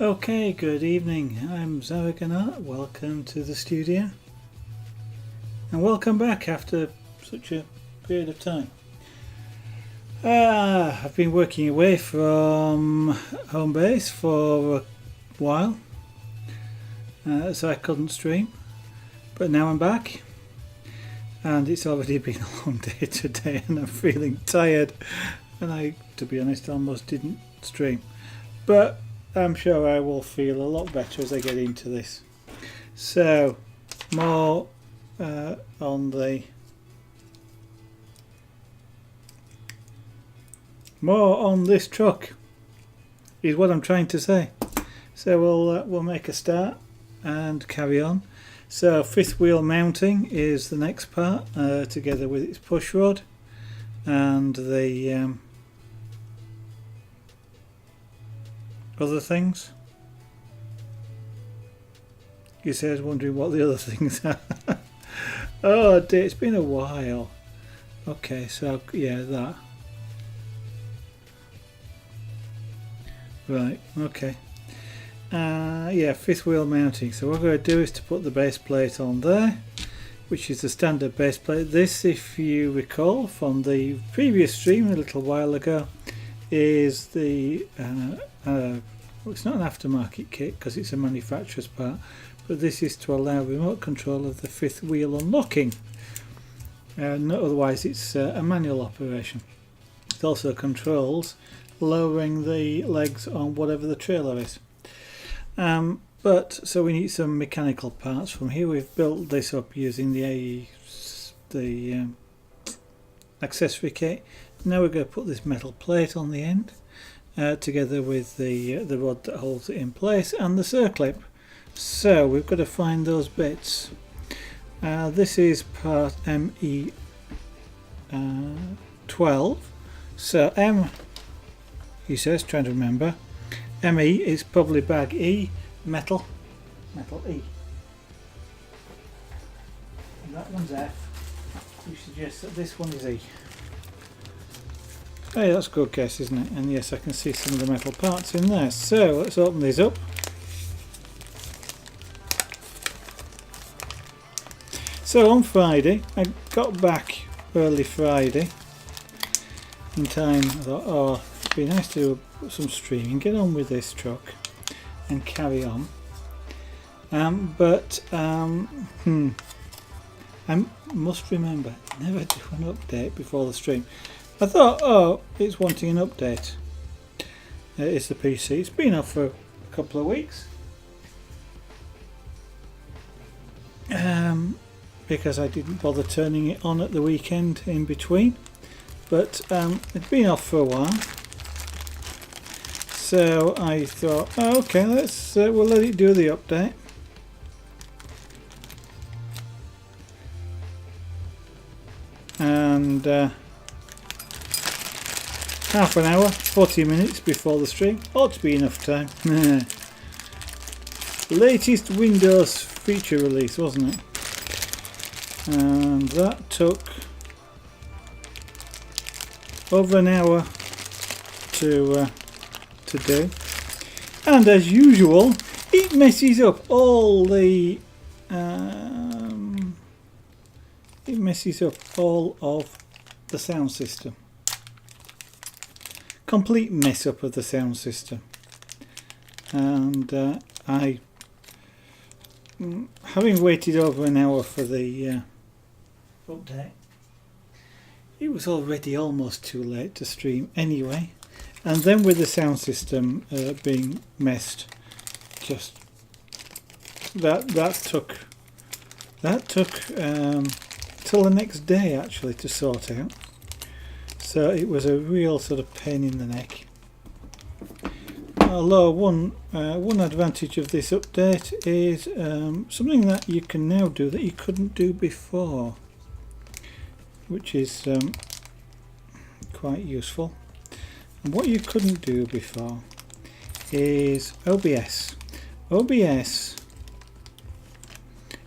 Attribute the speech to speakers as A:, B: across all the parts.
A: Okay, good evening. I'm Zaragana. Welcome to the studio. And welcome back after such a period of time. I've been working away from home base for a while, so I couldn't stream. But now I'm back, and it's already been a long day today, and I'm feeling tired. And I, to be honest, almost didn't stream. But I'm sure I will feel a lot better as I get into this. So, more on this truck is what I'm trying to say. So we'll make a start and carry on. So fifth wheel mounting is the next part, together with its push rod and the other things. You said wondering what the other things are. Oh dear, it's been a while. Okay, so yeah, that. Right, okay. Yeah, fifth wheel mounting. So what I'm going to do is to put the base plate on there, which is the standard base plate. This, if you recall from the previous stream a little while ago, is the well, it's not an aftermarket kit because it's a manufacturer's part, but this is to allow remote control of the fifth wheel unlocking. Otherwise it's a manual operation. It also controls lowering the legs on whatever the trailer is. So we need some mechanical parts from here. We've built this up using the accessory kit. Now we're going to put this metal plate on the end, together with the rod that holds it in place and the circlip. So we've got to find those bits. This is part ME12. So M, he says, trying to remember. ME is probably bag E, metal E. And that one's F, which suggests that this one is E. Hey, that's a good guess, isn't it? And yes, I can see some of the metal parts in there. So let's open these up. So on Friday, I got back early Friday in time. I thought, oh, it'd be nice to do some streaming, get on with this truck and carry on. I must remember, never do an update before the stream. I thought, oh, it's wanting an update. It's the PC. It's been off for a couple of weeks. Because I didn't bother turning it on at the weekend in between. But it's been off for a while. So I thought, oh, okay, we'll let it do the update. And half an hour, 40 minutes before the stream, ought to be enough time. Latest Windows feature release, wasn't it? And that took over an hour to do. And as usual, it messes up all the of the sound system. Complete mess up of the sound system. And having waited over an hour for the update, it was already almost too late to stream anyway. And then with the sound system being messed, just that took till the next day actually to sort out. So it was a real sort of pain in the neck. Although one advantage of this update is something that you can now do that you couldn't do before, which is quite useful. And what you couldn't do before is OBS. OBS,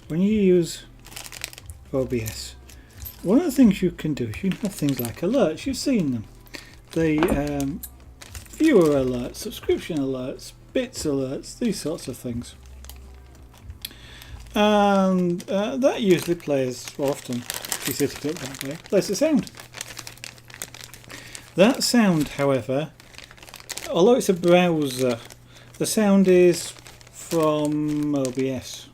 A: when you use OBS, one of the things you can do is you can have things like alerts. You've seen them. The viewer alerts, subscription alerts, bits alerts, these sorts of things. And that usually plays, well, often if you set it up that way, plays the sound. That sound, however, although it's a browser, the sound is from OBS.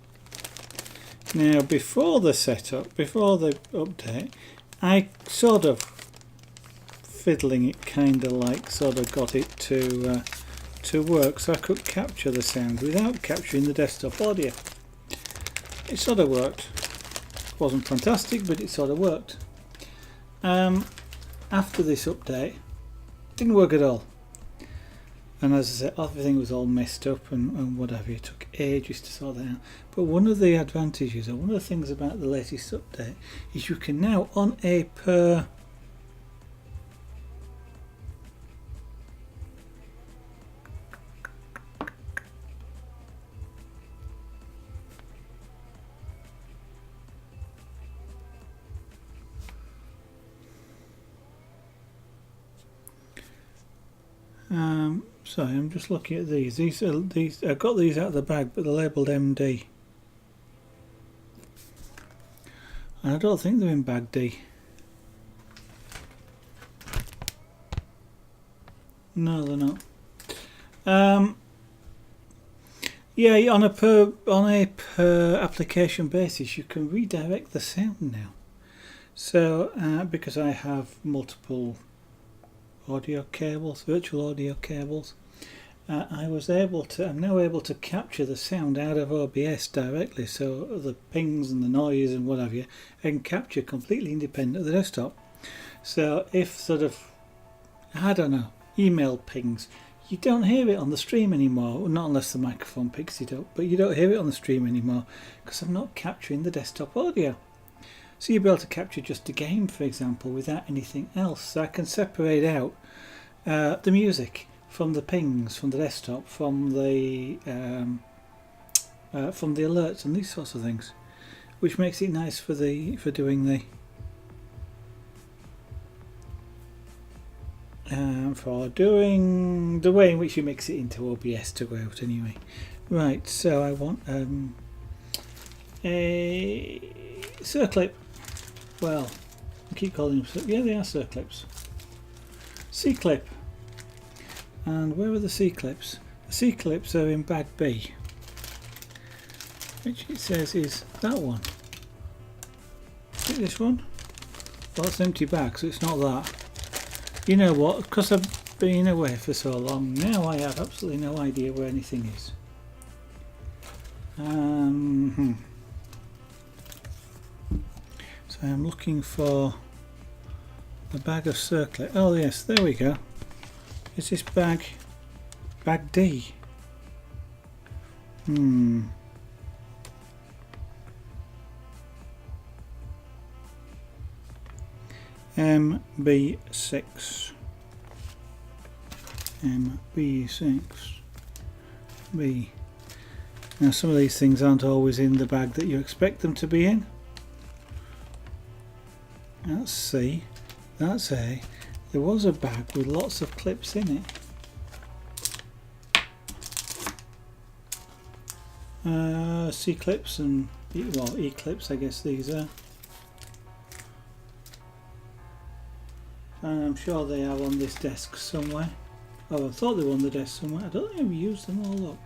A: Now, before the setup, before the update, I sort of fiddling it, kind of like sort of got it to work, so I could capture the sound without capturing the desktop audio. It sort of worked. It wasn't fantastic, but it sort of worked. After this update, it didn't work at all. And as I said, everything was all messed up and whatever. It took ages to sort that out. But one of the advantages, or one of the things about the latest update, is you can now, on a per sorry, I'm just looking at these. These I got these out of the bag, but they're labelled MD. And I don't think they're in bag D. No, they're not. Yeah, on a per application basis, you can redirect the sound now. So because I have multiple audio cables, virtual audio cables, I'm now able to capture the sound out of OBS directly, so the pings and the noise and what have you, I can capture completely independent of the desktop. So if sort of, I don't know, email pings, you don't hear it on the stream anymore, not unless the microphone picks it up, but you don't hear it on the stream anymore because I'm not capturing the desktop audio. So you'll be able to capture just a game, for example, without anything else. So I can separate out the music from the pings, from the desktop, from the alerts and these sorts of things, which makes it nice for doing the way in which you mix it into OBS to go out anyway. Right, so I want a circlip. Well, I keep calling them, yeah, they are circlips. C-clip. And where are the C-clips? The C-clips are in bag B, which it says is that one. Is it this one? Well, it's an empty bag, so it's not that. You know what, because I've been away for so long, now I have absolutely no idea where anything is. So I'm looking for a bag of circlip. Oh yes, there we go. Is this bag D? MB6 B. Now some of these things aren't always in the bag that you expect them to be in. That's C, that's A. There was a bag with lots of clips in it. C clips and E clips, I guess these are. And I'm sure they are on this desk somewhere. Oh, I thought they were on the desk somewhere. I don't think I've used them all up.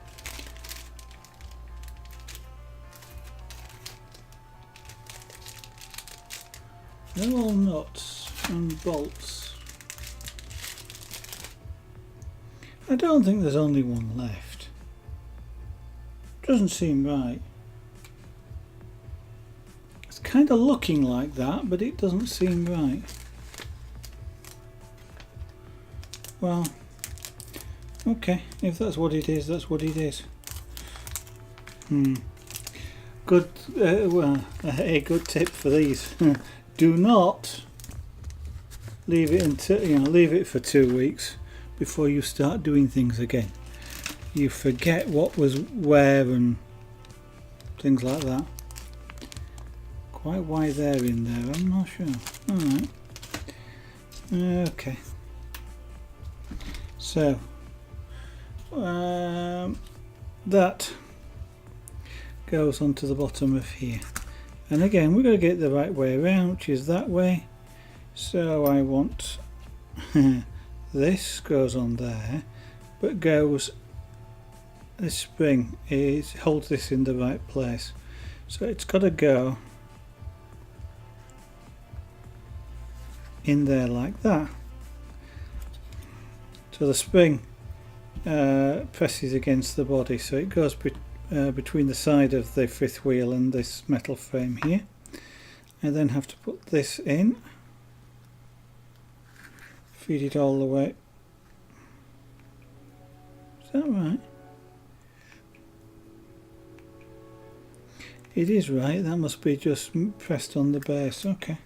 A: They're all nuts and bolts. I don't think there's only one left. Doesn't seem right. It's kind of looking like that, but it doesn't seem right. Well, okay, if that's what it is, that's what it is. Good. Well, a good tip for these: do not leave it until leave it for 2 weeks before you start doing things again. You forget what was where and things like that. Quite why they're in there, I'm not sure. All right. Okay. So that goes onto the bottom of here, and again we're going to get the right way around, which is that way. So I want this goes on there, but goes, this spring holds this in the right place, so it's got to go in there like that. So the spring presses against the body, so it goes between the side of the fifth wheel and this metal frame here. I then have to put this in, feed it all the way. Is that right? It is right, that must be just pressed on the base. Okay.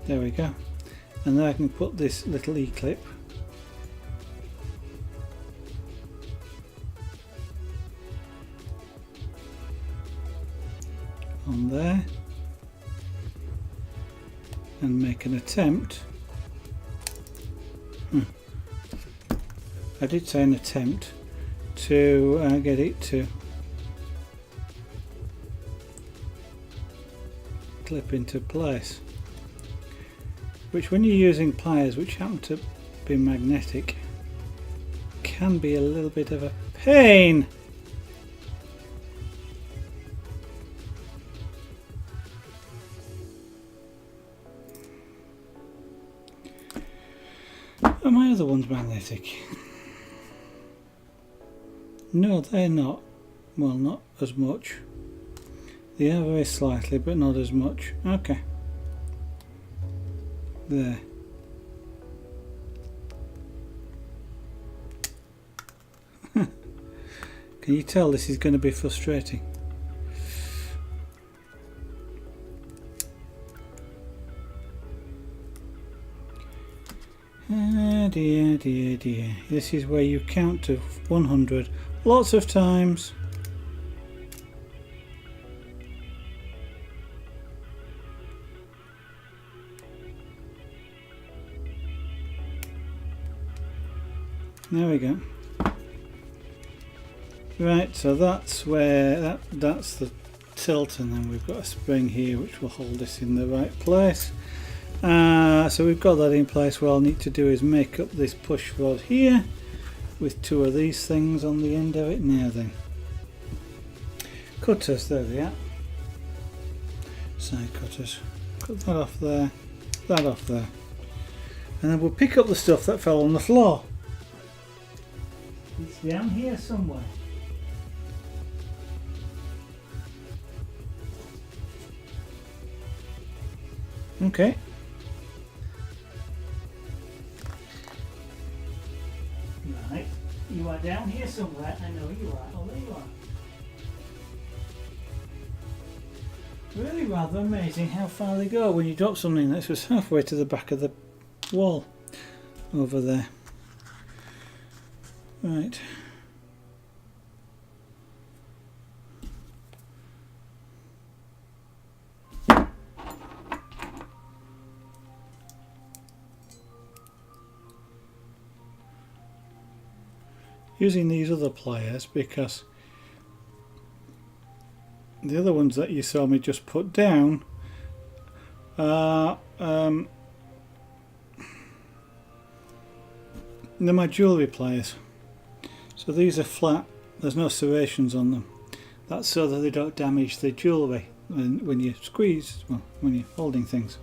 A: There we go. And then I can put this little E-clip on there and make an attempt. I did say an attempt to get it to clip into place, which when you're using pliers which happen to be magnetic can be a little bit of a pain. Are my other ones magnetic? No, they're not. Well, not as much. They are very slightly, but not as much. Okay. There. Can you tell this is going to be frustrating? Ah, dear, dear, dear. This is where you count to 100 lots of times. There we go. Right, so that's where that's the tilt, and then we've got a spring here which will hold this in the right place. So we've got that in place. What I'll need to do is make up this push rod here with two of these things on the end of it. Now then, cutters, there they are, side cutters. Cut that off there, that off there, and then we'll pick up the stuff that fell on the floor. It's down here somewhere. Okay. Right, you are down here somewhere. I know you are. Oh, there you are. Really rather amazing how far they go when you drop something that's just halfway to the back of the wall over there. Right. Using these other pliers because the other ones that you saw me just put down are they're my jewellery pliers. So these are flat, there's no serrations on them. That's so that they don't damage the jewellery when you squeeze, well, when you're holding things.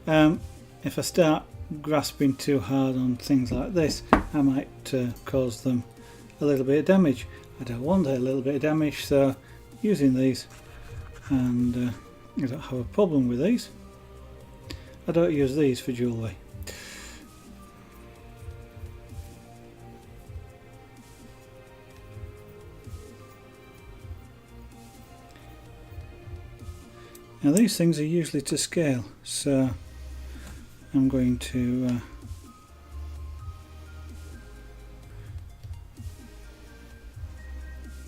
A: If I start grasping too hard on things like this, I might cause them a little bit of damage. I don't want a little bit of damage, so using these, and I don't have a problem with these. I don't use these for jewellery. Now these things are usually to scale, so I'm going to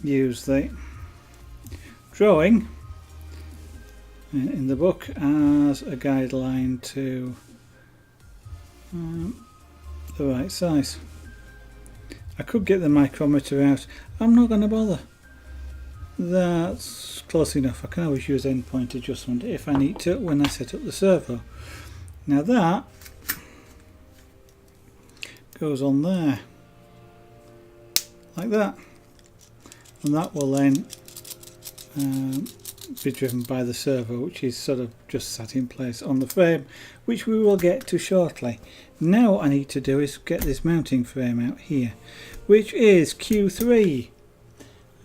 A: use the drawing in the book as a guideline to the right size. I could get the micrometer out. I'm not going to bother. That's close enough. I can always use endpoint adjustment if I need to when I set up the servo. Now that goes on there like that, and that will then be driven by the servo, which is sort of just sat in place on the frame, which we will get to shortly. Now what I need to do is get this mounting frame out here, which is Q3.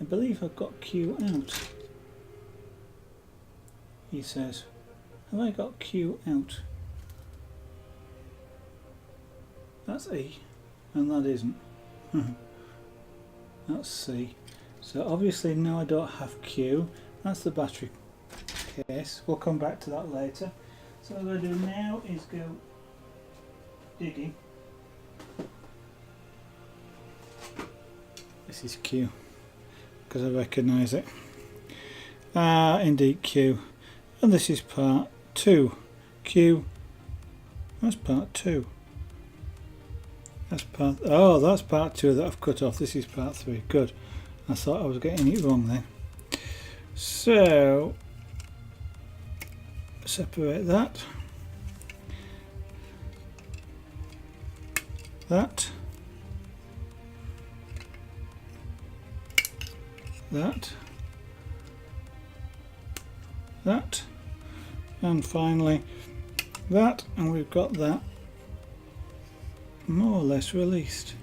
A: I believe I've got Q out. He says, have I got Q out? That's E, and that isn't. That's C. So obviously now I don't have Q. That's the battery case. We'll come back to that later. So what I'm going to do now is go digging. This is Q because I recognise it. Indeed Q. And this is part 2. Q. That's part 2. That's part. Oh, that's part 2 that I've cut off. This is part 3. Good. I thought I was getting it wrong then. So separate that. That. And finally that, and we've got that more or less released.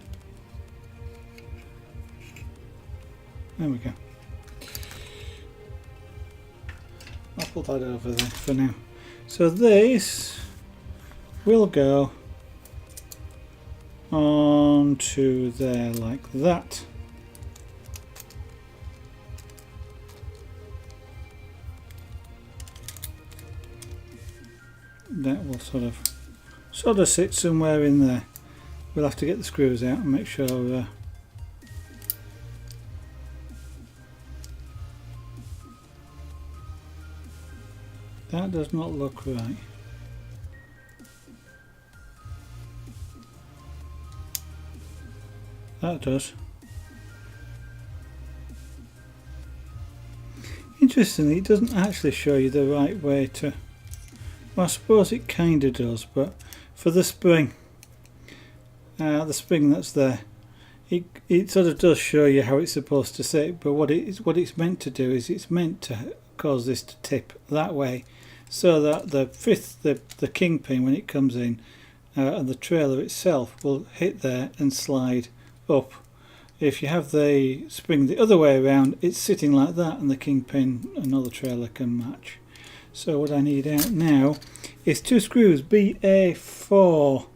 A: There we go. I'll put that over there for now. So this will go onto there like that. That will sort of sit somewhere in there. We'll have to get the screws out and make sure that does not look right. That does. Interestingly, it doesn't actually show you the right way to. Well, I suppose it kind of does, but for the spring that's there, it sort of does show you how it's supposed to sit. But what it's meant to do is it's meant to cause this to tip that way, so that the kingpin, when it comes in, and the trailer itself will hit there and slide up. If you have the spring the other way around, it's sitting like that, and the kingpin and other trailer can match. So what I need out now is 2 screws, BA4.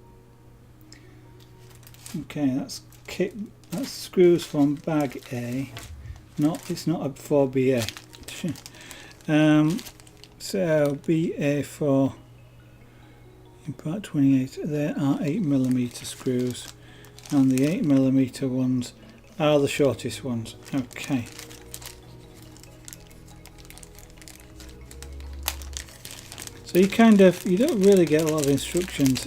A: Okay, that's screws from bag A. It's not a 4BA. So BA4 in part 28. There are 8mm screws, and the 8mm ones are the shortest ones. Okay. So you don't really get a lot of instructions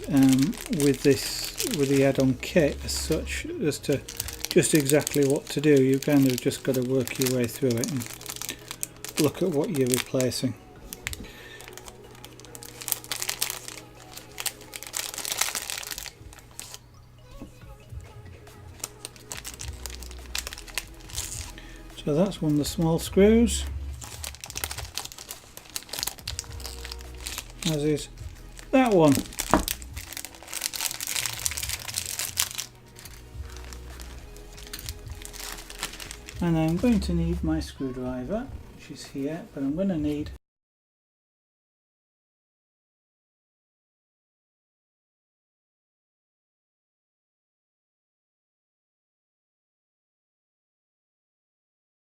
A: with the add-on kit as such, as to just exactly what to do. You kind of just got to work your way through it and look at what you're replacing. So that's one of the small screws, as is that one. And I'm going to need my screwdriver, which is here, but I'm going to need